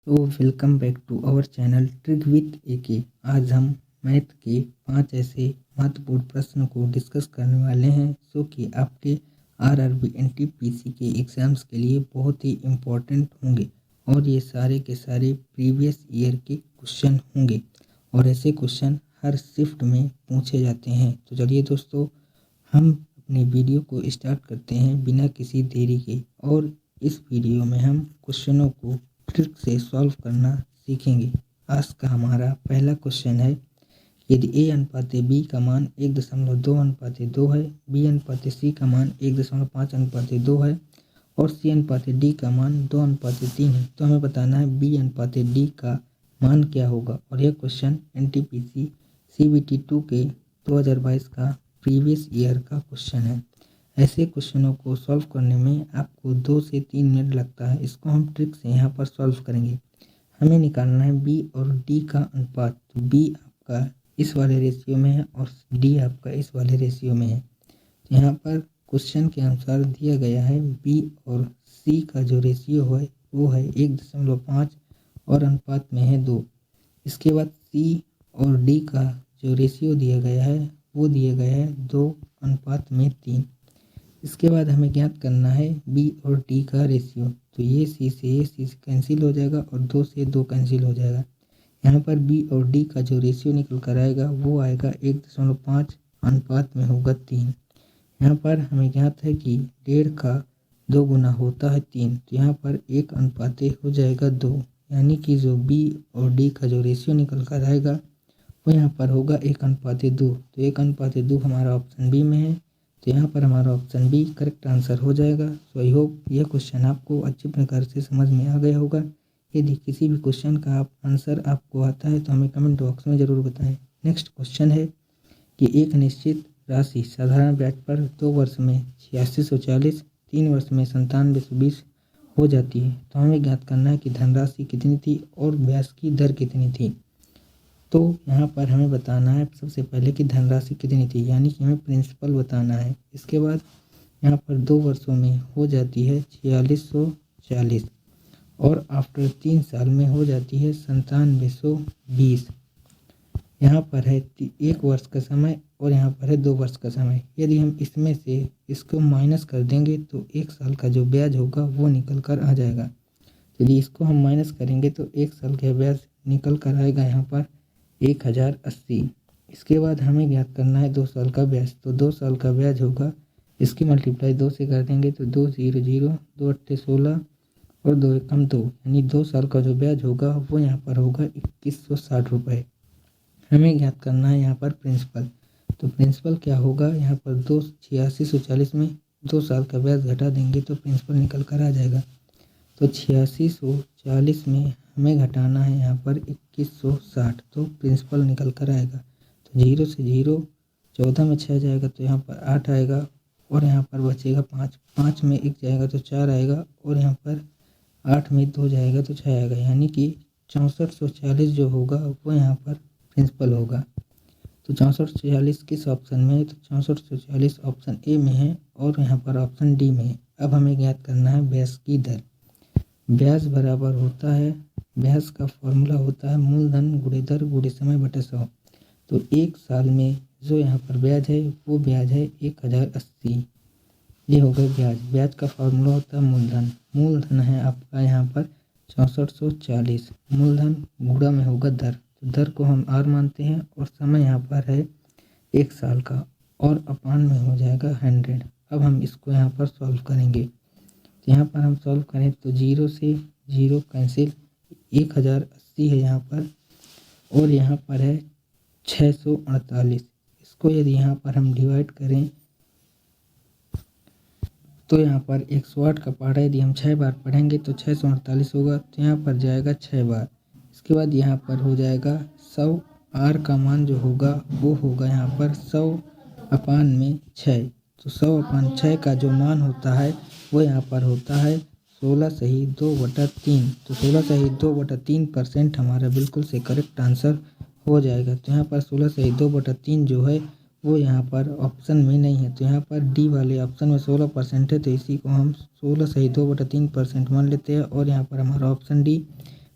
तो welcome back to our channel trick with AK. आज हम मैथ के 5 ऐसे महत्वपूर्ण प्रश्नों को डिस्कस करने वाले हैं जो कि आपके आरआरबी एनटीपीसी के एग्ज़ाम्स के लिए बहुत ही इम्पोर्टेंट होंगे और ये सारे के सारे प्रीवियस ईयर के क्वेश्चन होंगे और ऐसे क्वेश्चन हर शिफ्ट में पूछे जाते हैं। तो चलिए दोस्तों, हम अपनी वीडियो को स्टार्ट करते हैं बिना किसी देरी के। और इस वीडियो में हम क्वेश्चनों को ट्रिक से सॉल्व करना सीखेंगे। आज का हमारा पहला क्वेश्चन है, यदि a अनुपात b का मान 1.2 अनुपात 2 है, b अनुपात c का मान 1.5 अनुपात 2 है और c अनुपात d का मान 2 अनुपात 3 है, तो हमें बताना है b अनुपात d का मान क्या होगा। और यह क्वेश्चन एनटीपीसी CBT 2 के 2022 का प्रीवियस ईयर का क्वेश्चन है। ऐसे क्वेश्चनों को सॉल्व करने में आपको 2 से 3 मिनट लगता है। इसको हम ट्रिक से यहाँ पर सॉल्व करेंगे। हमें निकालना है b और d का अनुपात। तो b आपका इस वाले रेशियो में है और d आपका इस वाले रेशियो में है। तो यहाँ पर क्वेश्चन के अनुसार दिया गया है b और c का जो रेशियो है वो है 1.5 और अनुपात में है 2। इसके बाद c और d का जो रेशियो दिया गया है वो दिया गया है 2 अनुपात में 3। इसके बाद हमें ज्ञात करना है b और d का रेशियो। तो ये c से कैंसिल हो जाएगा और 2 से 2 कैंसिल हो जाएगा। यहाँ पर b और d का जो रेशियो निकल कर आएगा वो आएगा 1.5 अनुपात में होगा 3। यहाँ पर हमें ज्ञात है कि 1.5 का 2 गुना होता है 3, तो यहाँ पर 1 अनुपात हो जाएगा 2, यानी कि जो b और d का जो रेशियो निकल कर आएगा वो यहाँ पर होगा 1 अनुपात 2। तो 1 अनुपात 2 हमारा ऑप्शन बी में है, तो यहाँ पर हमारा ऑप्शन बी करेक्ट आंसर हो जाएगा। सो आई होप यह क्वेश्चन आपको अच्छी प्रकार से समझ में आ गया होगा। यदि किसी भी क्वेश्चन का आंसर आपको आता है तो हमें कमेंट बॉक्स में ज़रूर बताएं। नेक्स्ट क्वेश्चन है कि एक निश्चित राशि साधारण ब्याज पर 2 वर्ष में 8640, 3 वर्ष में 9720 हो जाती है। तो हमें ज्ञात करना है कि धनराशि कितनी थी और ब्याज की दर कितनी थी। तो यहाँ पर हमें बताना है सबसे पहले कि धनराशि कितनी थी, यानी कि हमें प्रिंसिपल बताना है। इसके बाद यहाँ पर 2 वर्षों में हो जाती है 4640 और आफ्टर 3 साल में हो जाती है 9720। यहाँ पर है 1 वर्ष का समय और यहाँ पर है 2 वर्ष का समय। यदि हम इसमें से इसको माइनस कर देंगे तो 1 साल का जो ब्याज होगा वो निकल कर आ जाएगा। यदि इसको हम माइनस करेंगे तो 1 साल का ब्याज निकल कर आएगा यहाँ पर 1080। इसके बाद हमें ज्ञात करना है 2 साल का ब्याज। तो 2 साल का ब्याज होगा, इसकी मल्टीप्लाई 2 से कर देंगे तो 2 0 0, 2 8 16 और 2 1 2, यानी 2 साल का जो ब्याज होगा वो यहाँ पर होगा 2160 रुपये। हमें ज्ञात करना है यहाँ पर प्रिंसिपल। तो प्रिंसिपल क्या होगा, यहाँ पर 8640 में 2 साल का ब्याज घटा देंगे तो प्रिंसिपल निकल कर आ जाएगा। तो 8640 में हमें घटाना है यहाँ पर 2160, तो प्रिंसिपल निकल कर आएगा। तो 0 से 0, 14 में 6 जाएगा तो यहाँ पर 8 आएगा और यहाँ पर बचेगा 5, 5 में 1 जाएगा तो 4 आएगा और यहाँ पर 8 में 2 जाएगा तो 6 आएगा, यानी कि 6440 जो होगा वो यहाँ पर प्रिंसिपल होगा। तो 6440 किस ऑप्शन में है, तो 6440 ऑप्शन ए में है और यहाँ पर ऑप्शन डी में है। अब हमें ज्ञात करना है ब्याज की दर। ब्याज बराबर होता है, ब्याज का फॉर्मूला होता है मूलधन गुणे दर गुणे समय बटे 100। तो 1 साल में जो यहाँ पर ब्याज है वो ब्याज है 1080। ये हो गया ब्याज। ब्याज का फॉर्मूला होता है मूलधन। मूलधन है आपका यहाँ पर 6440, मूलधन गुणा में होगा दर। तो दर को हम आर मानते हैं और समय यहाँ पर है 1 साल का और अपान में हो जाएगा 100। अब हम इसको यहाँ पर सॉल्व करेंगे। तो यहाँ पर हम सॉल्व करें तो 0 से 0 कैंसिल, 1080 है यहाँ पर और यहाँ पर है 648। इसको यदि यहाँ पर हम डिवाइड करें तो यहाँ पर 108 का पहाड़ा यदि हम 6 बार पढ़ेंगे तो 648 होगा, तो यहाँ पर जाएगा 6 बार। इसके बाद यहाँ पर हो जाएगा 100। आर का मान जो होगा वो होगा यहाँ पर 100 अपान में 6। तो 100 अपान 6 का जो मान होता है वो यहाँ पर होता है 16/2/3। तो 16/2/3% हमारा बिल्कुल से करेक्ट आंसर हो जाएगा। तो यहाँ पर 16/2/3 जो है वो यहाँ पर ऑप्शन में नहीं है। तो यहाँ पर डी वाले ऑप्शन में 16% है, तो इसी को हम 16/2/3% मान लेते हैं और यहाँ पर हमारा ऑप्शन डी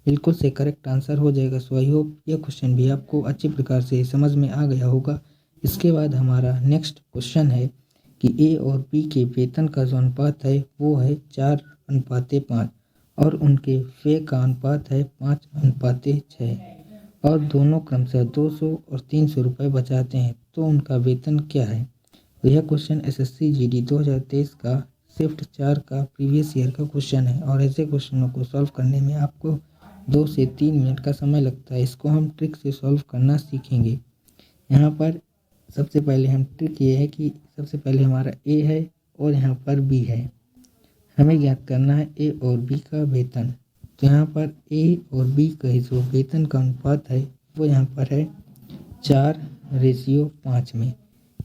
बिल्कुल से करेक्ट आंसर हो जाएगा। सो आई होप यह क्वेश्चन भी आपको अच्छी प्रकार से समझ में आ गया होगा। इसके बाद हमारा नेक्स्ट क्वेश्चन है कि ए और बी के वेतन का जो अनुपात है वो है 4:5 और उनके व्यय का अनुपात है 5:6 और दोनों क्रमशः 200 और 300 रुपये बचाते हैं, तो उनका वेतन क्या है। तो यह क्वेश्चन एसएससी जीडी 2023 का शिफ्ट 4 का प्रीवियस ईयर का क्वेश्चन है और ऐसे क्वेश्चनों को सॉल्व करने में आपको 2 से 3 मिनट का समय लगता है। इसको हम ट्रिक से सॉल्व करना सीखेंगे। यहाँ पर सबसे पहले हम ट्रिक ये है कि सबसे पहले हमारा ए है और यहाँ पर बी है। हमें ज्ञात करना है ए और बी का वेतन। तो यहाँ पर ए और बी का जो वेतन का अनुपात है वो यहाँ पर है 4:5 में।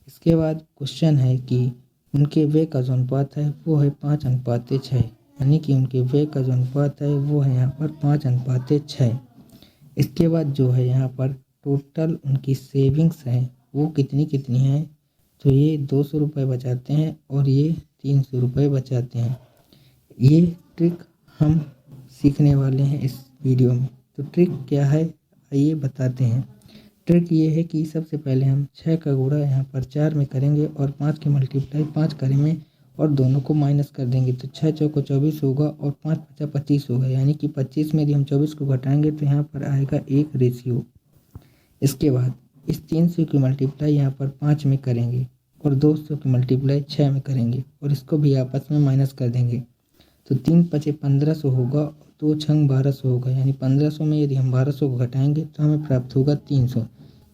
इसके बाद क्वेश्चन है कि उनके व्यय का जो अनुपात है वो है 5:6, यानी कि उनके व्यय का जो अनुपात है वो है यहाँ पर 5:6। इसके बाद जो है यहाँ पर टोटल उनकी सेविंग्स है वो कितनी कितनी है। तो ये 200 रुपये बचाते हैं और ये 300 रुपये बचाते हैं। ये ट्रिक हम सीखने वाले हैं इस वीडियो में। तो ट्रिक क्या है आइए बताते हैं। ट्रिक ये है कि सबसे पहले हम 6 का गुणा यहाँ पर 4 में करेंगे और 5 की मल्टीप्लाई 5 करेंगे और दोनों को माइनस कर देंगे। तो 6 चौको 24 होगा और 5 पचा 25 होगा, यानी कि 25 में यदि हम 24 को घटाएंगे तो यहाँ पर आएगा 1 रेशियो। इसके बाद इस 300 की मल्टीप्लाई यहाँ पर 5 में करेंगे और 200 की मल्टीप्लाई 6 में करेंगे और इसको भी आपस में माइनस कर देंगे। तो 3 पचे 1500 होगा, 2 छंग 1200 होगा, यानी 1500 में यदि हम 1200 को घटाएंगे तो हमें प्राप्त होगा 300,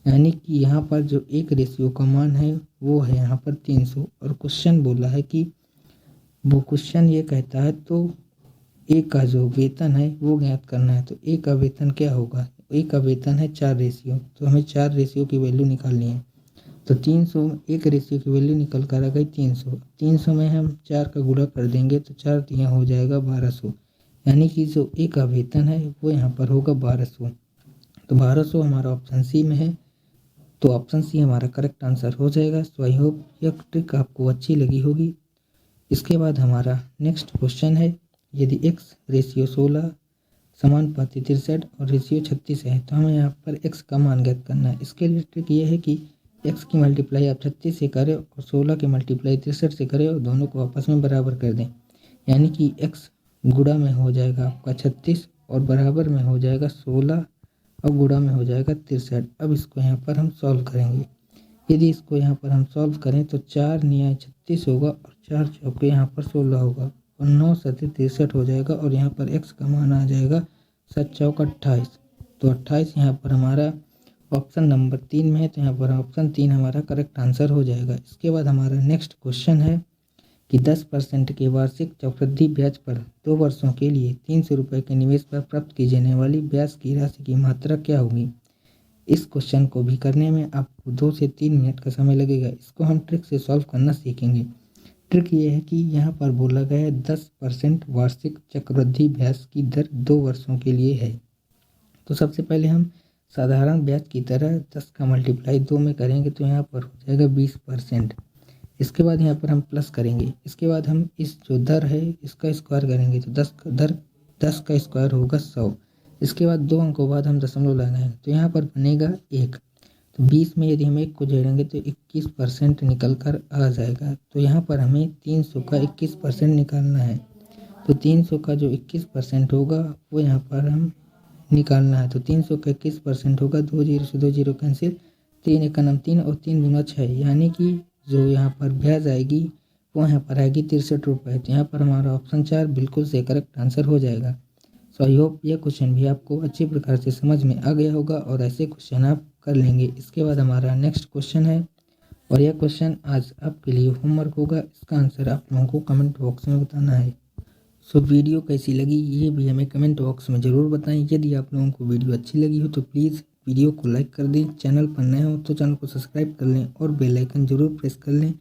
यानी कि यहाँ पर जो 1 रेशियो का मान है वो है यहाँ पर 300। और क्वेश्चन बोला है कि वो क्वेश्चन ये कहता है तो ए का जो वेतन है वो ज्ञात करना है। तो ए का वेतन क्या होगा। ए का वेतन है 4 रेशियो, तो हमें 4 रेशियो की वैल्यू निकालनी है। तो 300 1 रेशियो की वैल्यू निकल कर आ गई 300। 300 में हम 4 का गुणा कर देंगे तो 4 यहाँ हो जाएगा 1200, यानी कि जो ए का वेतन है वो यहाँ पर होगा 1200। तो 1200 हमारा ऑप्शन सी में है, तो ऑप्शन सी हमारा करेक्ट आंसर हो जाएगा। सो आई होप यह ट्रिक आपको अच्छी लगी होगी। इसके बाद हमारा नेक्स्ट क्वेश्चन है, यदि x रेशियो 16 समानुपाती 63 और रेशियो 36 है तो हमें यहाँ पर x का मान ज्ञात करना है। इसके लिए ट्रिक ये है कि x की मल्टीप्लाई आप 36 से करें और 16 की मल्टीप्लाई 63 से करें और दोनों को आपस में बराबर कर दें, यानी कि x गुणा में हो जाएगा आपका 36 और बराबर में हो जाएगा 16 और गुणा में हो जाएगा 63। अब इसको यहाँ पर हम सॉल्व करेंगे। यदि इसको यहाँ पर हम सॉल्व करें तो 4 × 36 होगा और 4 चौके यहाँ पर 16 होगा और 9 × 63 हो जाएगा और यहाँ पर x का मान आ जाएगा 7 चौक 28। तो 28 यहाँ पर हमारा ऑप्शन नंबर 3 में है, तो यहाँ पर ऑप्शन 3 हमारा करेक्ट आंसर हो जाएगा। इसके बाद हमारा नेक्स्ट क्वेश्चन है कि 10% के वार्षिक चक्रवृद्धि ब्याज पर 2 वर्षों के लिए 300 रुपये के निवेश पर प्राप्त की जाने वाली ब्याज की राशि की मात्रा क्या होगी। इस क्वेश्चन को भी करने में आपको 2 से 3 मिनट का समय लगेगा। इसको हम ट्रिक से सॉल्व करना सीखेंगे। ट्रिक ये है कि यहाँ पर बोला गया है 10% वार्षिक चक्रवृद्धि ब्याज की दर 2 वर्षों के लिए है। तो सबसे पहले हम साधारण ब्याज की तरह 10 का मल्टीप्लाई 2 में करेंगे तो यहाँ पर हो जाएगा 20%। इसके बाद यहाँ पर हम प्लस करेंगे। इसके बाद हम इस जो दर है इसका स्क्वायर करेंगे तो 10 का स्क्वायर होगा 100। इसके बाद 2 अंकों बाद हम दशमलव लगाएंगे तो यहाँ पर बनेगा 1। तो 20 में यदि हम 1 को जोड़ेंगे तो 21% निकल कर आ जाएगा। तो यहाँ पर हमें 300 का 21% निकालना है। तो 300 का जो 21% होगा वो यहाँ पर हम निकालना है। तो 300 का 21% होगा, 2 0 से 2 0 कैंसिल, 3 1 9 3 और 3 दूना 6, यानी कि जो यहाँ पर ब्याज आएगी वो यहाँ पर आएगी 63 रुपये। तो यहाँ पर हमारा ऑप्शन 4 बिल्कुल से करेक्ट आंसर हो जाएगा। सो आई होप यह क्वेश्चन भी आपको अच्छी प्रकार से समझ में आ गया होगा और ऐसे क्वेश्चन आप कर लेंगे। इसके बाद हमारा नेक्स्ट क्वेश्चन है और यह क्वेश्चन आज आपके लिए होमवर्क होगा। इसका आंसर आप लोगों को कमेंट बॉक्स में बताना है। सो वीडियो कैसी लगी ये भी हमें कमेंट बॉक्स में ज़रूर बताएं। यदि आप लोगों को वीडियो अच्छी लगी हो तो प्लीज़ वीडियो को लाइक कर दें, चैनल पर नए हो तो चैनल को सब्सक्राइब कर लें और बेल आइकन ज़रूर प्रेस कर लें।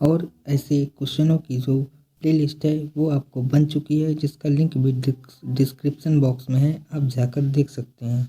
और ऐसे क्वेश्चनों की जो प्लेलिस्ट है वो आपको बन चुकी है जिसका लिंक भी डिस्क्रिप्शन बॉक्स में है, आप जाकर देख सकते हैं।